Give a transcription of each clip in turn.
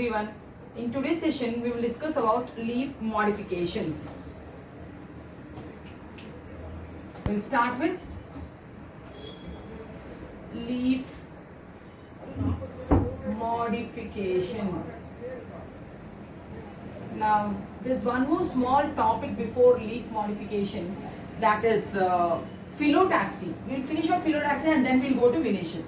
everyone. In today's session, we will discuss about leaf modifications. We will start with leaf modifications. Now, there's one more small topic before leaf modifications, that is phyllotaxy. We'll finish our phyllotaxy and then we'll go to venation.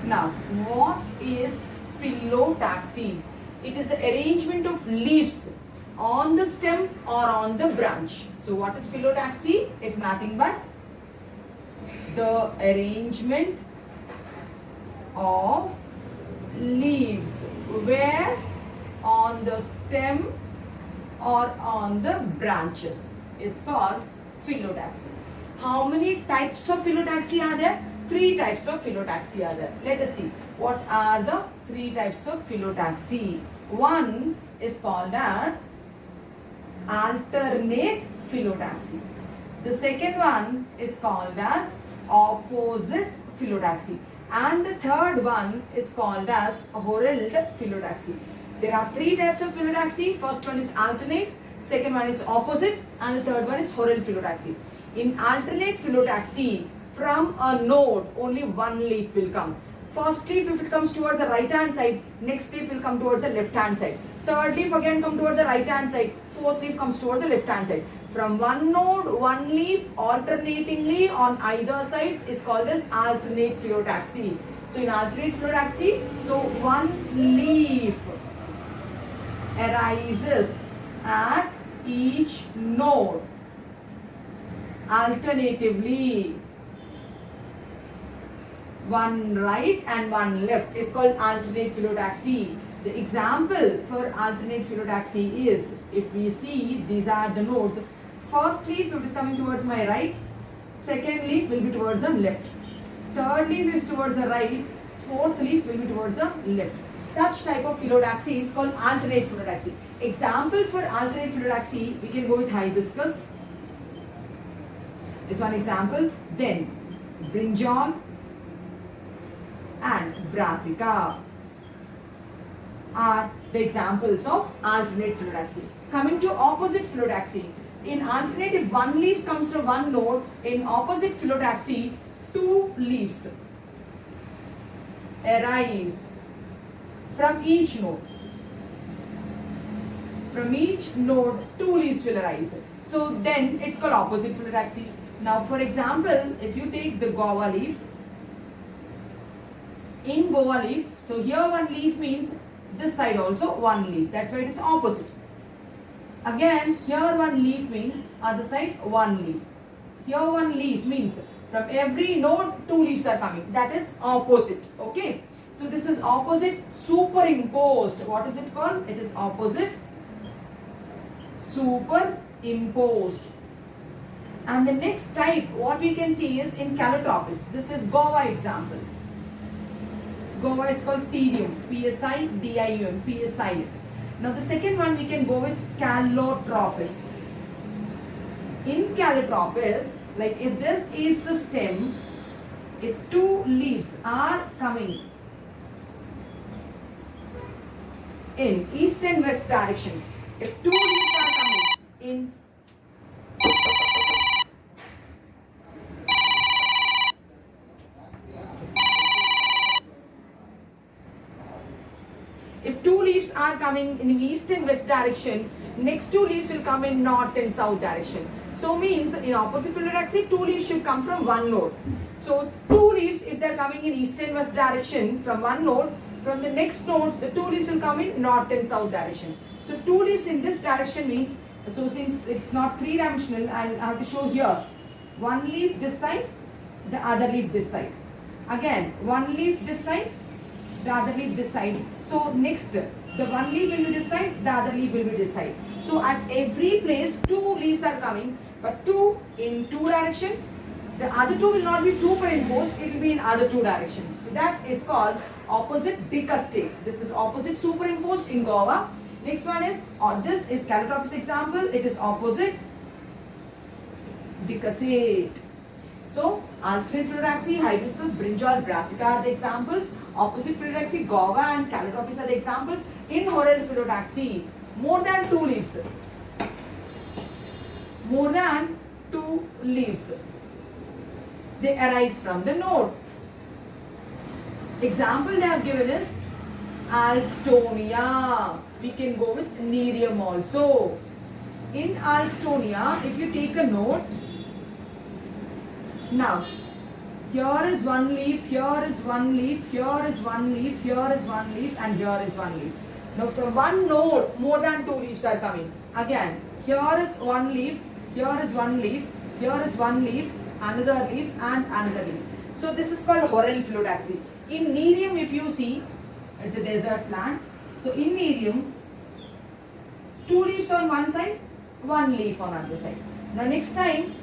Now, what is phyllotaxy? It is the arrangement of leaves on the stem or on the branch. So, what is phyllotaxy? It's nothing but the arrangement of leaves where on the stem or on the branches is called phyllotaxy. How many types of phyllotaxy are there? 3 types of phyllotaxy are there. Let us see what are the 3 types of phyllotaxy. One is called as alternate phyllotaxy. The second one is called as opposite phyllotaxy. And the third one is called as Herald phyllotaxy. There are 3 types of phyllotaxy. First one is alternate, second one is opposite, and the third one is Herald phyllotaxy. In alternate phyllotaxy, from a node, only one leaf will come. First leaf, if it comes towards the right hand side, next leaf will come towards the left hand side. Third leaf again come towards the right hand side. Fourth leaf comes towards the left hand side. From one node, one leaf alternatingly on either sides is called as alternate phyllotaxy. So in alternate phyllotaxy, so one leaf arises at each node alternatively. One right and one left is called alternate phyllotaxy. The example for alternate phyllotaxy is, if we see, these are the nodes. First leaf is coming towards my right, second leaf will be towards the left, third leaf is towards the right, fourth leaf will be towards the left. Such type of phyllotaxy is called alternate phyllotaxy. Examples for alternate phyllotaxy, we can go with hibiscus, is one example, then brinjal and brassica are the examples of alternate phyllotaxy. Coming to opposite phyllotaxy, in alternate, if one leaf comes from one node, in opposite phyllotaxy, 2 leaves arise from each node. From each node, 2 leaves will arise. So then it's called opposite phyllotaxy. Now, for example, if you take the guava leaf, in guava leaf, so here one leaf means this side also one leaf. That's why it is opposite. Again, here one leaf means other side one leaf. Here one leaf means from every node 2 leaves are coming. That is opposite. Okay. So this is opposite superimposed. What is it called? It is opposite superimposed. And the next type, what we can see is in Calotropis. This is guava example. Guava is called Psidium, P-S-I-D-I-U-M, P-S-I-D. Now the second one we can go with Calotropis. In Calotropis, like if this is the stem, if 2 leaves are coming in east and west directions, if 2 leaves are coming in if 2 leaves are coming in east and west direction, next 2 leaves will come in north and south direction. So means in opposite phyllotaxy, 2 leaves should come from one node. So 2 leaves, if they are coming in east and west direction from one node, from the next node, the 2 leaves will come in north and south direction. So 2 leaves in this direction means, so since it's not 3-dimensional, I'll have to show here. One leaf this side, the other leaf this side. Again, one leaf this side, the other leaf this side. So next, the one leaf will be this side, the other leaf will be this side. So at every place 2 leaves are coming, but 2 in 2 directions. The other 2 will not be superimposed, it will be in other 2 directions. So that is called opposite dicaustate. This is opposite superimposed in guava. Next one is, this is Calotropis example, it is opposite dicaustate. So Alternate fluid axis, hibiscus, brinjal, brassica are the examples. Opposite fluid axis, guava and calotropis are the examples. In horary fluid axis, more than 2 leaves. More than 2 leaves. They arise from the node. Example they have given is Alstonia. We can go with Nerium also. In Alstonia, if you take a node, now here is 1 leaf, here is 1 leaf, here is 1 leaf, here is 1 leaf, and here is 1 leaf. Now from one node, more than 2 leaves are coming. Again, here is 1 leaf, here is 1 leaf, here is 1 leaf, another leaf, and another leaf. So this is called horary fluid axis. In Nerium, if you see, it's a desert plant. So in Nerium, 2 leaves on one side, 1 leaf on other side. Now next time,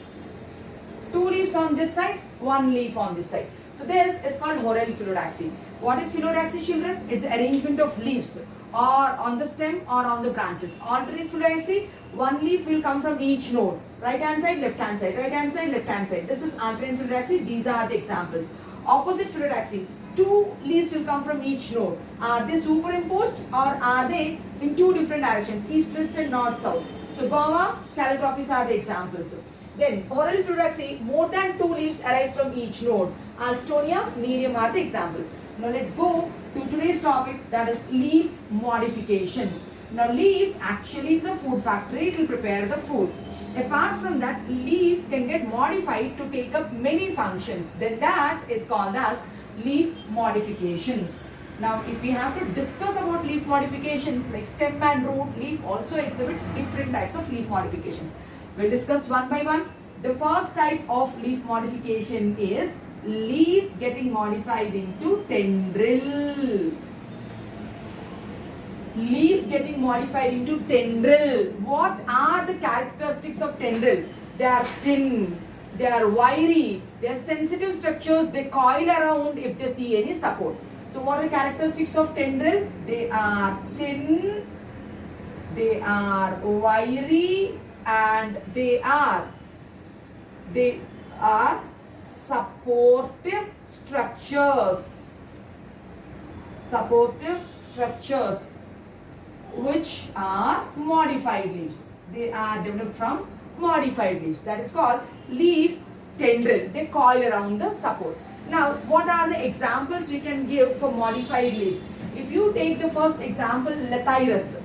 2 leaves on this side, 1 leaf on this side. So this is called horary fluid axis. What is fluid axis, children? It's the arrangement of leaves or on the stem or on the branches. Alternate fluid axis, 1 leaf will come from each node. Right hand side, left hand side, right hand side, left hand side. This is alternate fluid axis. These are the examples. Opposite fluid axis, 2 leaves will come from each node. Are they superimposed or are they in 2 different directions? East, west and north, south. So guava, calotropis are the examples. Then horary fluid axis, more than 2 leaves arise from each node. Alstonia, Nerium are the examples. Now let's go to today's topic, that is leaf modifications. Now leaf actually is a food factory, it will prepare the food. Apart from that, leaf can get modified to take up many functions. Then that is called as leaf modifications. Now if we have to discuss about leaf modifications like stem and root, leaf also exhibits different types of leaf modifications. We'll discuss one by one. The first type of leaf modification is leaf getting modified into tendril. Leaf getting modified into tendril. What are the characteristics of tendril? They are thin, they are wiry, they are sensitive structures, they coil around if they see any support. So what are the characteristics of tendril? They are thin, they are wiry, and they are supportive structures. Supportive structures which are modified leaves. They are developed from modified leaves. That is called leaf tendril. They coil around the support. Now, what are the examples we can give for modified leaves? If you take the first example, Lathyrus.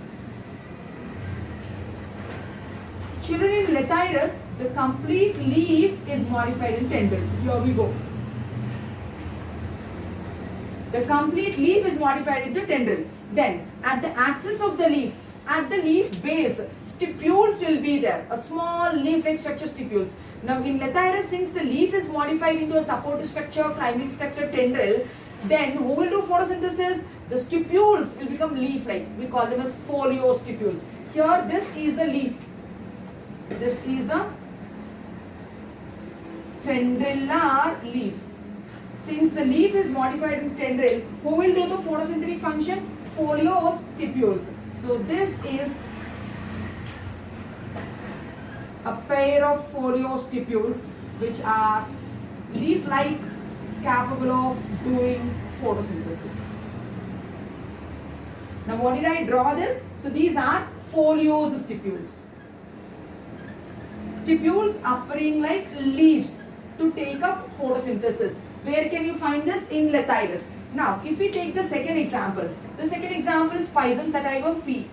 Children, in Lathyrus, the complete leaf is modified in tendril. Here we go. The complete leaf is modified into tendril. Then, at the axis of the leaf, at the leaf base, stipules will be there. A small leaf-like structure, stipules. Now, in Lathyrus, since the leaf is modified into a supportive structure, climbing structure, tendril, then who will do photosynthesis? The stipules will become leaf-like. We call them as folio stipules. Here, this is the leaf. This is a tendrilar leaf. Since the leaf is modified in tendril, who will do the photosynthetic function? Folio stipules. So this is a pair of folio stipules which are leaf-like, capable of doing photosynthesis. Now what did I draw this? So these are foliose stipules. Stipules appearing like leaves to take up photosynthesis. Where can you find this? In Lathyrus. Now, if we take the second example is Pisum sativum P.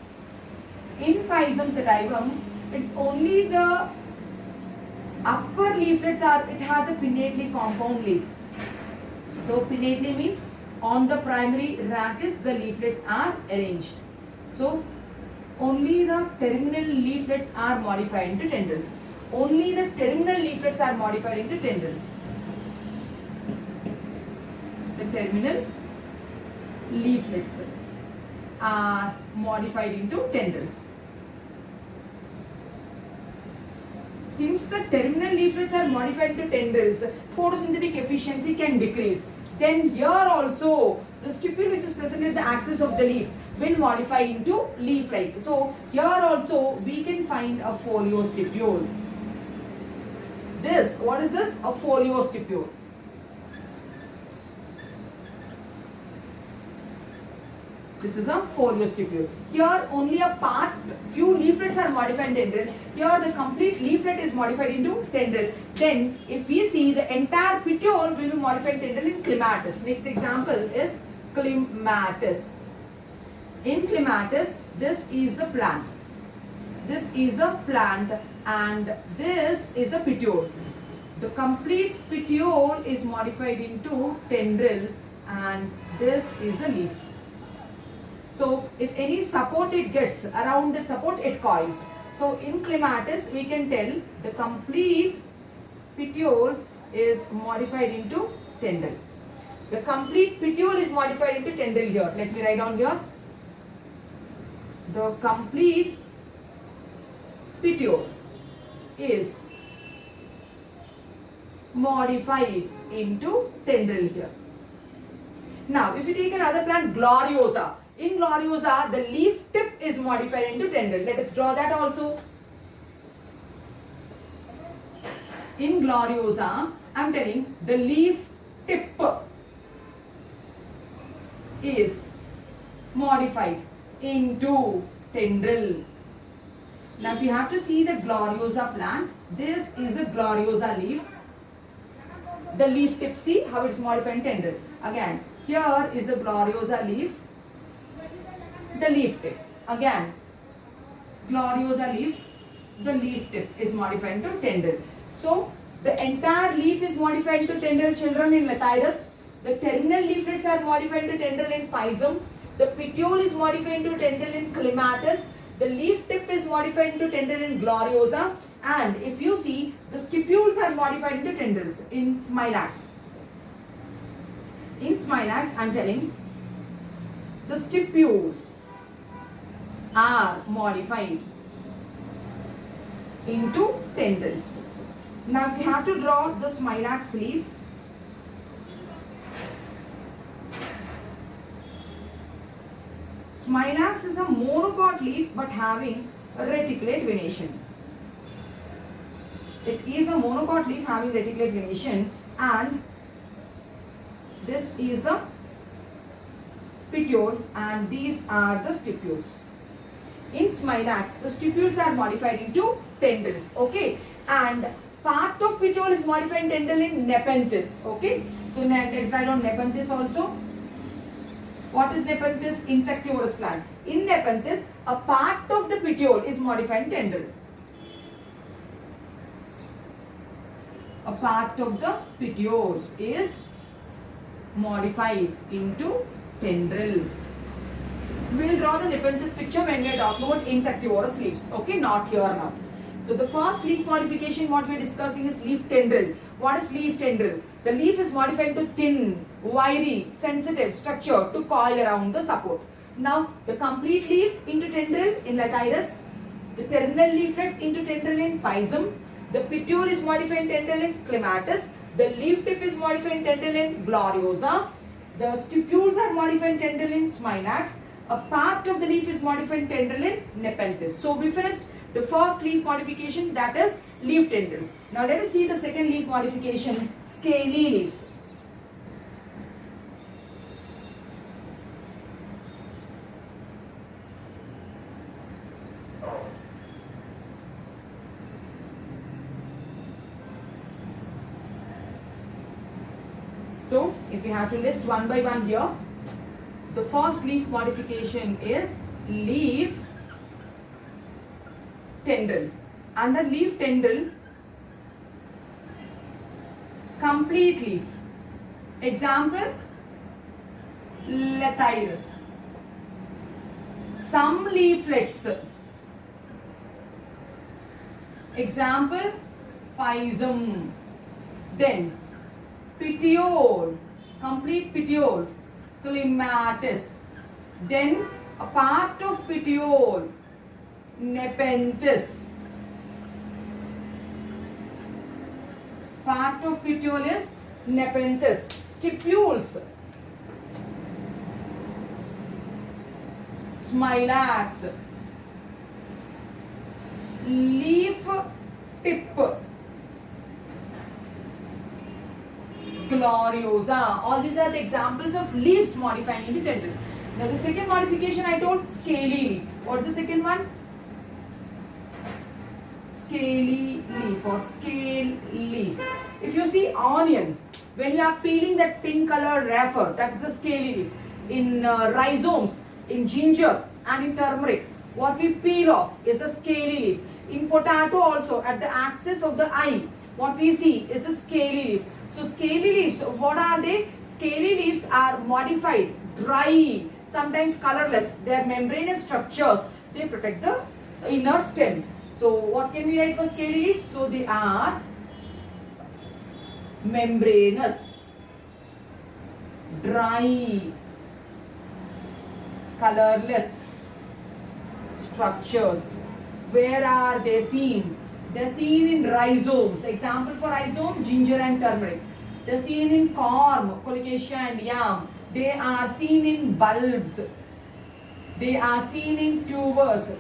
In Pisum sativum, it's only the upper leaflets it has a pinnately compound leaf. So, pinnately means on the primary rachis the leaflets are arranged. So, only the terminal leaflets are modified into tendrils. Only the terminal leaflets are modified into tendrils. The terminal leaflets are modified into tendrils. Since the terminal leaflets are modified into tendrils, photosynthetic efficiency can decrease. Then here also, the stipule which is present at the axis of the leaf will modify into leaf-like. So here also we can find a folio stipule. this, what is this? A foliostipule. This is a foliostipule. Here only a part, few leaflets are modified in tendril. Here the complete leaflet is modified into tendril. Then if we see, the entire petiole will be modified tendril in clematis. Next example is clematis. In clematis, this is the plant. This is a plant and this is a petiole. The complete petiole is modified into tendril and this is the leaf. So if any support it gets, around the support it coils. So in clematis we can tell the complete petiole is modified into tendril. The complete petiole is modified into tendril here. Let me write down here. The complete petiole is modified into tendril here. Now if you take another plant, Gloriosa. In Gloriosa, the leaf tip is modified into tendril. Let us draw that also. In Gloriosa, I am telling the leaf tip is modified into tendril. Now if you have to see the Gloriosa plant, this is a Gloriosa leaf. The leaf tip, see how it's modified in tendril. Again, here is the Gloriosa leaf. The leaf tip. Again, Gloriosa leaf, the leaf tip is modified into tendril. So, the entire leaf is modified into tendril, children, in Lathyrus. The terminal leaflets are modified into tendril in Pisum. The petiole is modified into tendril in Clematis. The leaf tip is modified into tendril in Gloriosa. And if you see, the stipules are modified into tendrils in Smilax. In Smilax, I am telling the stipules are modified into tendrils. Now if we have to draw the Smilax leaf, Smilax is a monocot leaf but having a reticulate venation. It is a monocot leaf having reticulate venation and this is the petiole and these are the stipules. In Smilax, the stipules are modified into tendrils, okay? And part of petiole is modified in tendril in Nepenthes, okay? So let's write on Nepenthes also. What is Nepenthes? Insectivorous plant. In Nepenthes, a part of the petiole is modified in tendril. A part of the petiole is modified into tendril. We will draw the Nepenthes picture when we are talking about insectivorous leaves. Okay, not here now. So the first leaf modification what we are discussing is leaf tendril. What is leaf tendril? The leaf is modified to thin, wiry, sensitive structure to coil around the support. Now the complete leaf into tendril in Lathyrus, the terminal leaflets into tendril in Pisum, the petiole is modified in tendril in Clematis, the leaf tip is modified in tendril in Gloriosa, the stipules are modified in tendril in Smilax, a part of the leaf is modified in tendril in Nepenthes. So we finished the first leaf modification, that is leaf tendrils. Now let us see the second leaf modification, scaly leaves. So if we have to list one by one here, the first leaf modification is leaf tendril. Under leaf tendril, complete leaf. Example, Lathyrus. Some leaflets. Example, Pisum. Then petiole, complete petiole, Clematis. Then a part of petiole, Nepenthes. Part of petiole is Nepenthes. Stipules, Smilax. Leaf tip, gloriosa. All these are the examples of leaves modifying into tendrils. Now the second modification I told, scaly leaf. What is the second one? Scaly leaf or scale leaf. If you see onion, when you are peeling that pink color wrapper, that is a scaly leaf. In rhizomes, in ginger and in turmeric, what we peel off is a scaly leaf. In potato also, at the axis of the eye, what we see is a scaly leaf. So scaly leaves, what are they? Scaly leaves are modified, dry, sometimes colorless. They are membranous structures. They protect the inner stem. So what can we write for scaly leaves? So they are membranous, dry, colorless structures. Where are they seen? They are seen in rhizomes. Example for rhizome, ginger and turmeric. They are seen in corn, colocasia and yam. They are seen in bulbs. They are seen in tubers,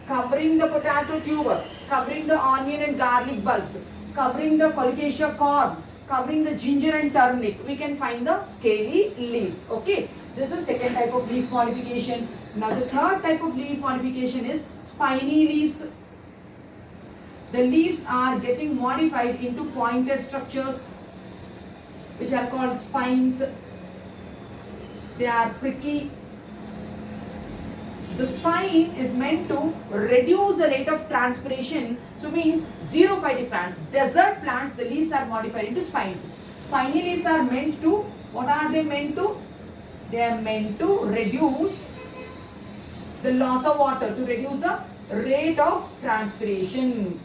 covering the potato tuber, covering the onion and garlic bulbs, covering the colocasia corn, covering the ginger and turmeric. We can find the scaly leaves. Okay, this is second type of leaf modification. Now the third type of leaf modification is spiny leaves. The leaves are getting modified into pointed structures which are called spines. They are pricky. The spine is meant to reduce the rate of transpiration. So means xerophytic plants, desert plants, the leaves are modified into spines. Spiny leaves are meant to, what are they meant to? They are meant to reduce the loss of water, to reduce the rate of transpiration.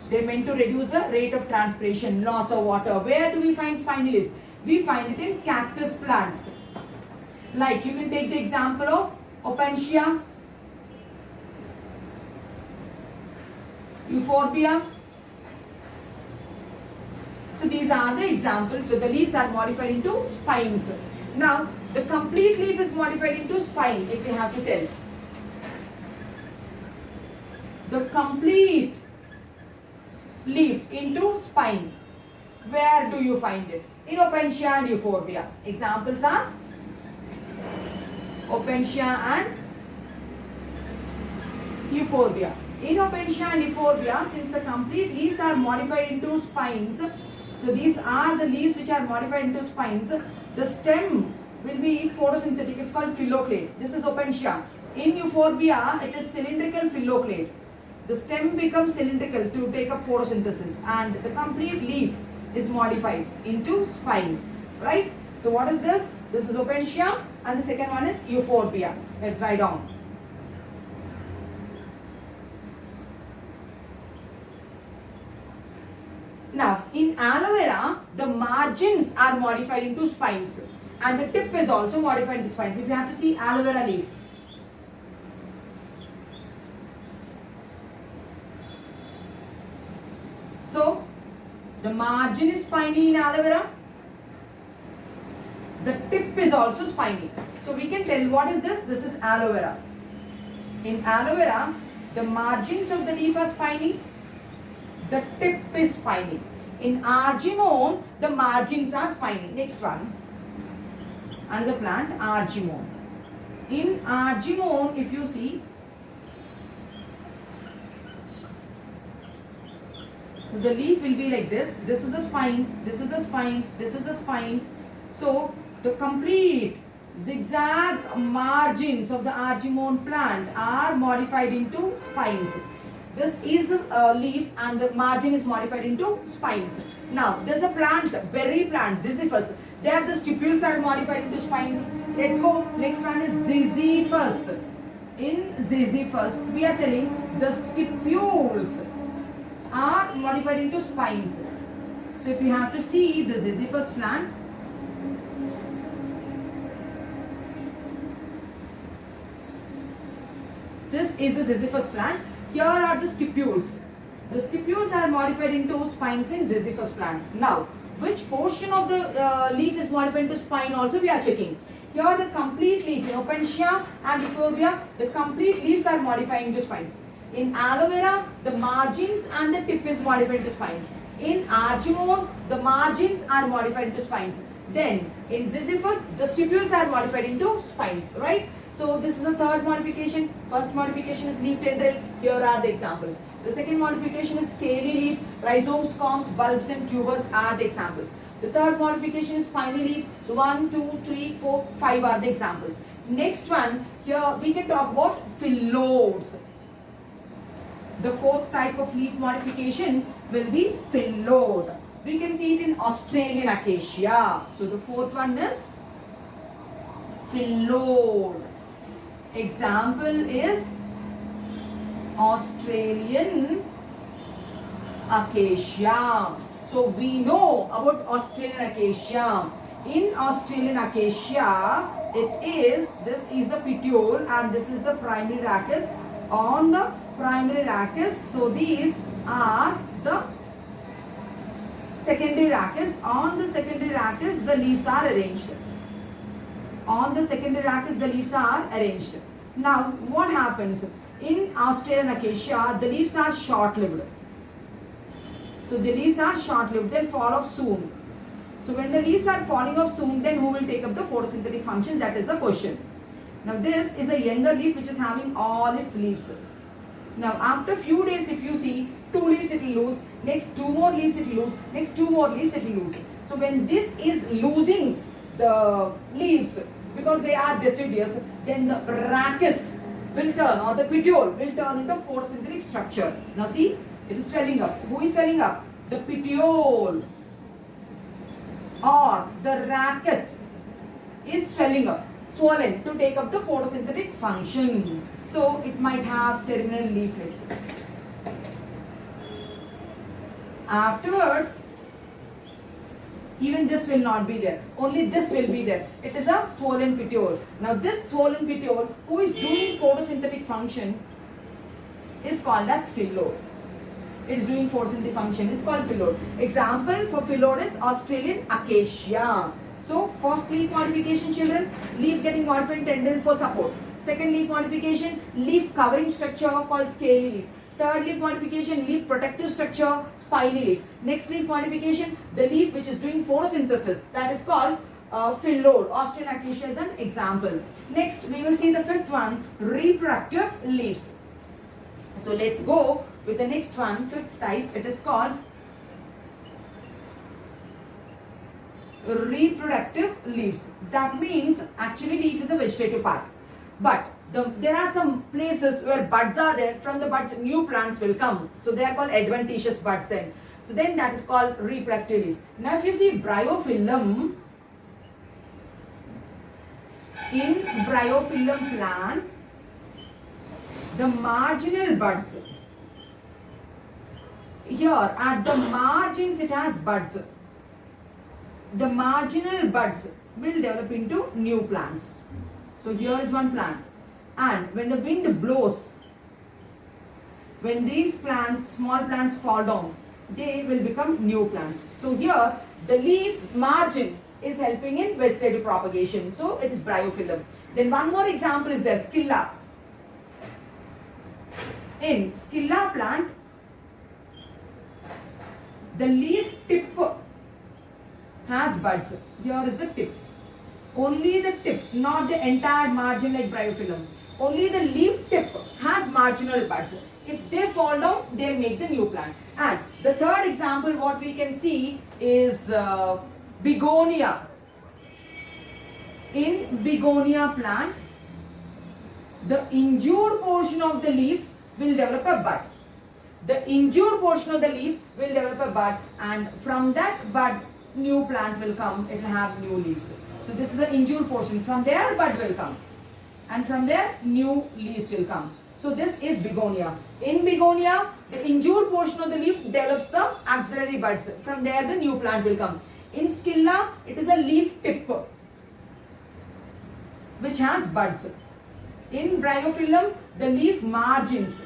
They are meant to reduce the rate of transpiration, loss of water. Where do we find spiny leaves? We find it in cactus plants. Like you can take the example of Opuntia, Euphorbia. So these are the examples where the leaves are modified into spines. Now the complete leaf is modified into spine, if we have to tell. The complete leaf into spine. Where do you find it? In Opuntia and Euphorbia. Examples are Opuntia and Euphorbia. In Opuntia and Euphorbia, since the complete leaves are modified into spines, so these are the leaves which are modified into spines. The stem will be photosynthetic. It's called phylloclade. This is Opuntia. In Euphorbia, it is cylindrical phylloclade. The stem becomes cylindrical to take up photosynthesis, and the complete leaf is modified into spine. Right? So what is this? This is Opuntia, and the second one is Euphorbia. Let's write down. Now, in aloe vera, the margins are modified into spines, and the tip is also modified into spines. If you have to see aloe vera leaf, so the margin is spiny in aloe vera. The tip is also spiny. So we can tell what is this? This is aloe vera. In aloe vera, the margins of the leaf are spiny. The tip is spiny. In argemone, the margins are spiny. Next one. Another plant, argemone. In argemone, if you see, the leaf will be like this. This is a spine. This is a spine. This is a spine. So the complete zigzag margins of the argemone plant are modified into spines. This is a leaf and the margin is modified into spines. Now, there's a plant, berry plant, Ziziphus. There the stipules are modified into spines. Let's go. Next one is Ziziphus. In Ziziphus, we are telling the stipules are modified into spines. So, if you have to see the Ziziphus plant, this is a Ziziphus plant. Here are the stipules. The stipules are modified into spines in Ziziphus plant. Now, which portion of the leaf is modified into spine also we are checking. Here the complete leaf in Opuntia and Euphorbia, the complete leaves are modified into spines. In aloe vera, the margins and the tip is modified into spines. In Argemone, the margins are modified into spines. Then in Ziziphus, the stipules are modified into spines, right? So this is a third modification. First modification is leaf tendril. Here are the examples. The second modification is scaly leaf. Rhizomes, corms, bulbs and tubers are the examples. The third modification is spiny leaf. So 1, 2, 3, 4, 5 are the examples. Next one, here we can talk about phyllodes. The fourth type of leaf modification will be phyllodes. We can see it in Australian acacia. So the fourth one is phyllodes. Example is Australian acacia. So we know about Australian acacia. In Australian acacia, this is the petiole and this is the primary rachis. On the primary rachis, so these are the secondary rachis. On the secondary rachis, the leaves are arranged. On the secondary rachis, the leaves are arranged. Now, what happens? In Australian acacia, the leaves are short-lived. So, the leaves are short-lived. They'll fall off soon. So, when the leaves are falling off soon, then who will take up the photosynthetic function? That is the question. Now, this is a younger leaf which is having all its leaves. Now, after few days, if you see, 2 leaves it will lose, next 2 more leaves it will lose, next 2 more leaves it will lose. So, when this is losing the leaves because they are deciduous, then the rachis will turn or the petiole will turn into photosynthetic structure. Now, see, it is swelling up. Who is swelling up? The petiole or the rachis is swelling up, swollen to take up the photosynthetic function. So, it might have terminal leaflets. Afterwards, even this will not be there. Only this will be there. It is a swollen petiole. Now, this swollen petiole, who is doing photosynthetic function, is called as phyllodes. It is doing photosynthetic function. Is called phyllodes. Example for phyllodes is Australian acacia. So, first leaf modification, children, leaf getting modified tendril for support. Second leaf modification, leaf covering structure called scaly leaf. Third leaf modification, leaf protective structure, spiny leaf. Next leaf modification, the leaf which is doing photosynthesis, that is called phyllodes. Australian acacia is an example. Next, we will see the fifth one, reproductive leaves. So, let's go with the next one, fifth type. It is called reproductive leaves. That means actually leaf is a vegetative part, but there are some places where buds are there. From the buds new plants will come, so they are called adventitious buds then. So then that is called reproductive leaf. Now if you see bryophyllum, in bryophyllum plant, the marginal buds, here at the margins it has buds. The marginal buds will develop into new plants. So here is one plant, and when the wind blows, when these plants, small plants fall down, they will become new plants. So here the leaf margin is helping in vegetative propagation. So it is bryophyllum. Then one more example is there, Scilla. In Scilla plant, the leaf tip has buds. Here is the tip. Only the tip, not the entire margin like bryophyllum. Only the leaf tip has marginal buds. If they fall down, they make the new plant. And the third example, what we can see is begonia. In begonia plant, the injured portion of the leaf will develop a bud. The injured portion of the leaf will develop a bud, and from that bud, new plant will come. It will have new leaves. So this is the injured portion. From there, bud will come, and from there, new leaves will come. So this is begonia. In begonia, the injured portion of the leaf develops the axillary buds. From there, the new plant will come. In Scilla, it is a leaf tip which has buds. In bryophyllum, the leaf margins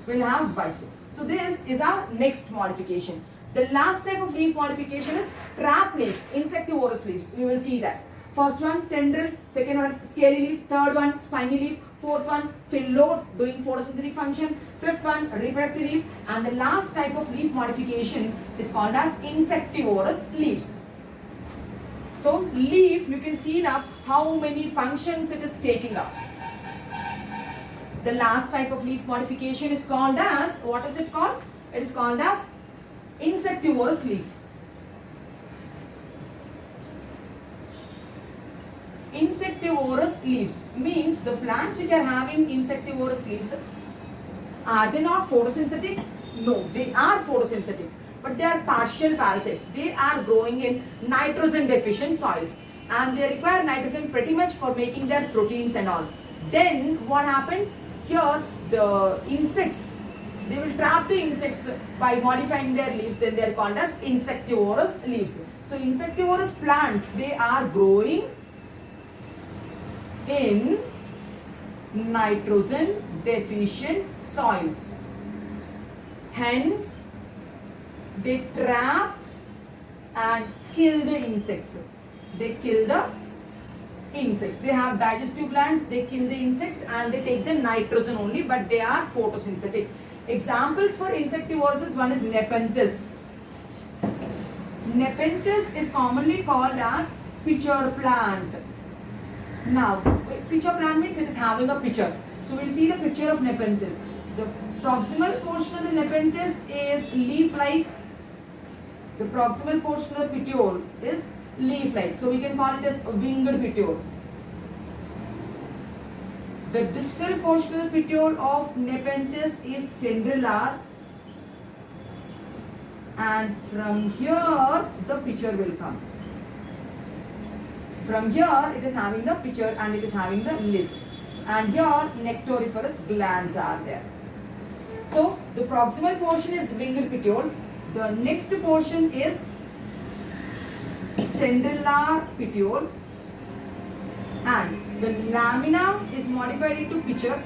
will have buds. So this is our next modification. The last type of leaf modification is trap leaves, insectivorous leaves. We will see that. First one, tendril. Second one, scaly leaf. Third one, spiny leaf. Fourth one, phyllodes, doing photosynthetic function. Fifth one, reproductive leaf. And the last type of leaf modification is called as insectivorous leaves. So leaf, you can see now how many functions it is taking up. The last type of leaf modification is called as, what is it called? It is called as insectivorous leaf. Insectivorous leaves means the plants which are having insectivorous leaves, are they not photosynthetic? No, they are photosynthetic, but they are partial parasites. They are growing in nitrogen deficient soils and they require nitrogen pretty much for making their proteins and all. Then what happens? Here the insects, they will trap the insects by modifying their leaves, then they are called as insectivorous leaves. So insectivorous plants, they are growing in nitrogen deficient soils. Hence, they trap and kill the insects. They kill the insects. They have digestive glands, they kill the insects and they take the nitrogen only, but they are photosynthetic. Examples for insectivorous, one is Nepenthes. Nepenthes is commonly called as pitcher plant. Now, pitcher plant means it is having a pitcher. So we will see the picture of Nepenthes. The proximal portion of the Nepenthes is leaf-like. The proximal portion of the petiole is leaf-like. So we can call it as a winged petiole. The distal portion of the petiole of Nepenthes is tendrilar. And from here, the pitcher will come. From here, it is having the pitcher and it is having the lid. And here, nectariferous glands are there. So, the proximal portion is winged petiole. The next portion is tendrilar petiole. And the lamina is modified into pitcher.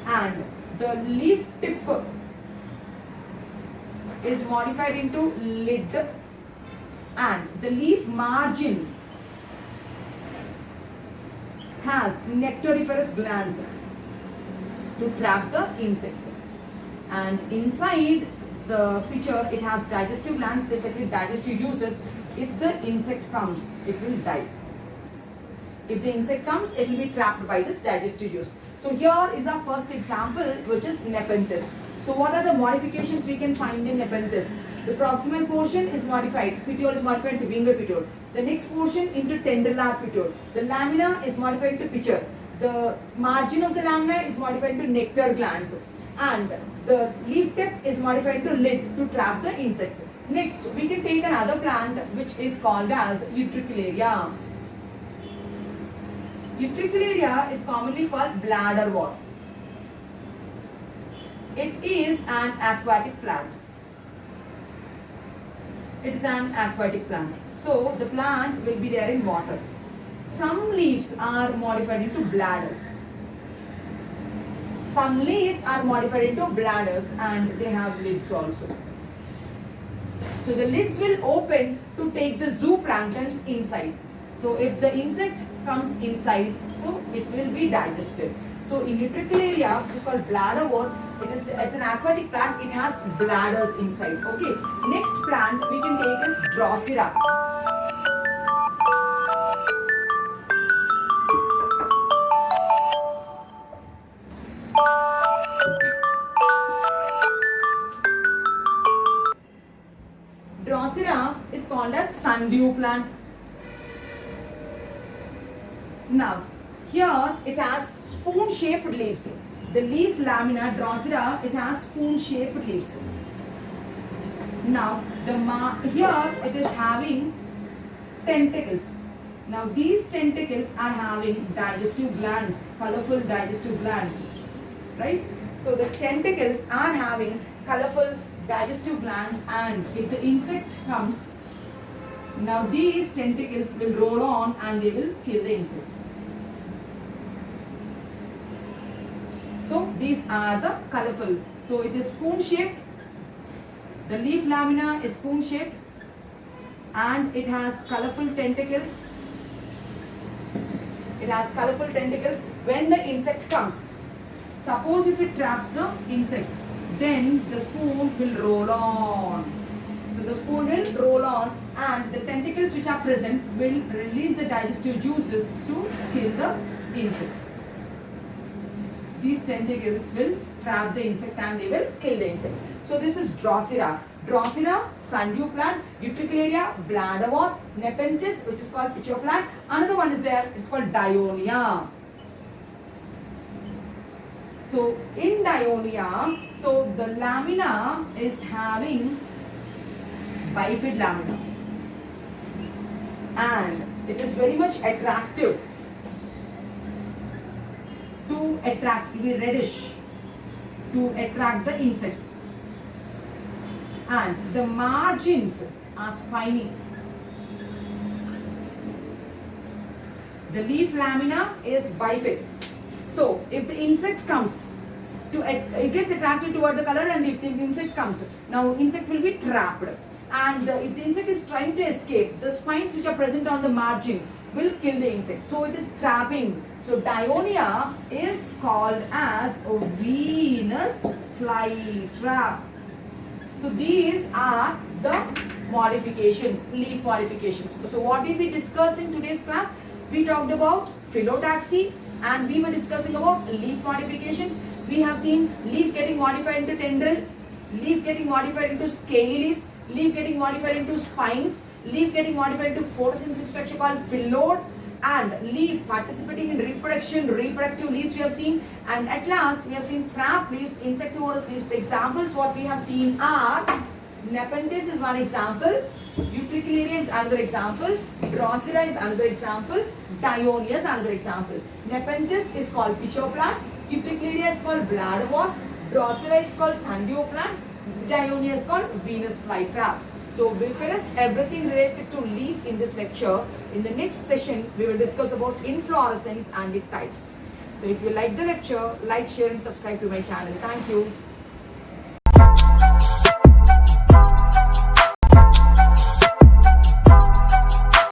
And the leaf tip is modified into lid. And the leaf margin has nectariferous glands to trap the insects. And inside the pitcher, it has digestive glands. They secrete digestive juices. If the insect comes, it will die. If the insect comes, it will be trapped by this digestive juice. So here is our first example, which is Nepenthes. So what are the modifications we can find in Nepenthes? The proximal portion is modified. Petiole is modified into winged petiole. The next portion into tendrilar petiole. The lamina is modified to pitcher. The margin of the lamina is modified to nectar glands. And the leaf tip is modified to lid to trap the insects. Next, we can take another plant which is called as Utricularia. Utricularia is commonly called bladderwort. It is an aquatic plant. It is an aquatic plant. So the plant will be there in water. Some leaves are modified into bladders. Some leaves are modified into bladders and they have lids also. So the lids will open to take the zooplanktons inside. So if the insect comes inside, so it will be digested. So in Utricularia, which is called bladderwort, it is as an aquatic plant, it has bladders inside. Okay. Next plant we can take is Drosera. Drosera is called as sundew plant. Now, here it has spoon-shaped leaves. The leaf lamina Drosera, it has spoon-shaped leaves. Now, here it is having tentacles. Now, these tentacles are having digestive glands, colorful digestive glands, right? So, the tentacles are having colorful digestive glands, and if the insect comes, now these tentacles will roll on and they will kill the insect. So these are the colorful. So it is spoon shaped. The leaf lamina is spoon shaped and it has colorful tentacles. It It has colorful tentacles. When the insect comes, suppose if it traps the insect, then the spoon will roll on. So the spoon will roll on and the tentacles which are present will release the digestive juices to kill the insect. These tentacles will trap the insect and they will kill the insect. So this is Drosera. Drosera, sundew plant, Utricularia, bladderwort, Nepenthes, which is called pitcher plant. Another one is there, it's called Dionia. So in Dionia, so the lamina is having bifid lamina and it is very much attractive to attract, it will be reddish to attract the insects, and the margins are spiny. The leaf lamina is bifid. So if the insect comes to it gets attracted toward the color, and if the insect comes, now insect will be trapped, and if the insect is trying to escape, the spines which are present on the margin will kill the insect. So it is trapping. So Dionia is called as a Venus fly trap. So these are the modifications, leaf modifications. So what did we discuss in today's class? We talked about phyllotaxy and we were discussing about leaf modifications. We have seen leaf getting modified into tendril, leaf getting modified into scaly leaves, leaf getting modified into spines, leaf getting modified into photosynthetic structure called phyllodes, and leaf participating in reproduction, reproductive leaves we have seen, and at last we have seen trap leaves, insectivorous leaves. The examples what we have seen are Nepenthes is one example, Utricularia is another example, Drosera is another example, Dionia is another example. Nepenthes is called pitcher plant, Utricularia is called bladderwort, Drosera is called sundew plant, Dionia is called Venus flytrap. So we finished everything related to leaf in this lecture. In the next session, we will discuss about inflorescence and its types. So if you like the lecture, like, share and subscribe to my channel. Thank you.